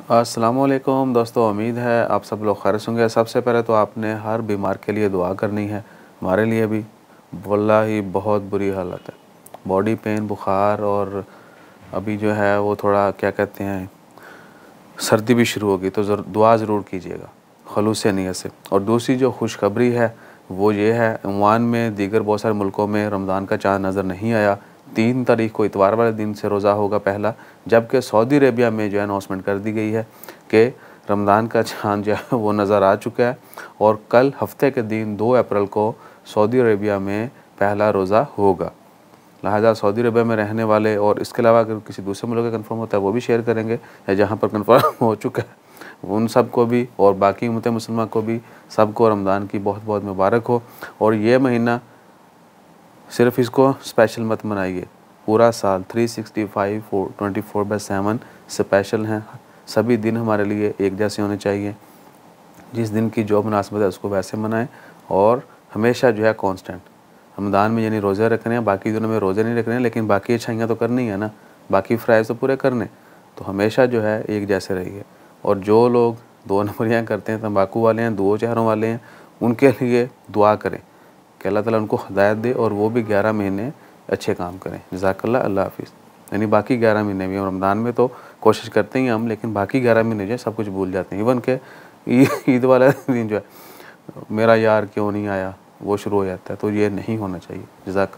अस्सलामुअलैकुम दोस्तों, उम्मीद है आप सब लोग खैरियत होंगे। सबसे पहले तो आपने हर बीमार के लिए दुआ करनी है। हमारे लिए भी वल्लाही बहुत बुरी हालत है, बॉडी पेन, बुखार, और अभी जो है वो थोड़ा क्या कहते हैं, सर्दी भी शुरू होगी, तो दुआ ज़रूर कीजिएगा खलूस नियत से। और दूसरी जो खुशखबरी है वो ये है, ओमान में दीगर बहुत सारे मुल्कों में रमज़ान का चाँद नज़र नहीं आया। 3 तारीख को इतवार वाले दिन से रोज़ा होगा पहला, जबकि सऊदी अरेबिया में जो है अनाउंसमेंट कर दी गई है कि रमज़ान का चाँद जो है वो नज़र आ चुका है। और कल हफ्ते के दिन 2 अप्रैल को सऊदी अरेबिया में पहला रोज़ा होगा। लिहाजा सऊदी अरबिया में रहने वाले, और इसके अलावा अगर किसी दूसरे मुल्क का कंफर्म होता है वो भी शेयर करेंगे, या जहाँ पर कंफर्म हो चुका है उन सब को भी, और बाकी उम्मत मुसलमान को भी, सबको रमज़ान की बहुत बहुत मुबारक हो। और ये महीना सिर्फ इसको स्पेशल मत मनाइए, पूरा साल 365 24/7 स्पेशल हैं। सभी दिन हमारे लिए एक जैसे होने चाहिए। जिस दिन की जो मुनासिबत है उसको वैसे मनाएं, और हमेशा जो है कांस्टेंट रमज़ान में यानी रोज़े रखने हैं, बाकी दिनों में रोज़े नहीं रखने हैं, लेकिन बाकी अच्छाइयाँ तो करनी है ना, बाकी फ़राइज़ तो पूरे करने। तो हमेशा जो है एक जैसे रहिए। और जो लोग 2 नंबरियाँ करते हैं, तंबाकू वाले हैं, 2 चेहरों वाले हैं, उनके लिए दुआ करें कि अल्लाह ताला उनको हिदायत दे और वो भी 11 महीने अच्छे काम करें। जज़ाकल्लाह, अल्लाह हाफ़िज़। यानी बाकी 11 महीने भी, रमज़ान में तो कोशिश करते ही हम, लेकिन बाकी 11 महीने जो है सब कुछ भूल जाते हैं। इवन के ईद वाला दिन जो है, मेरा यार क्यों नहीं आया, वो शुरू हो जाता है। तो ये नहीं होना चाहिए। जज़ाक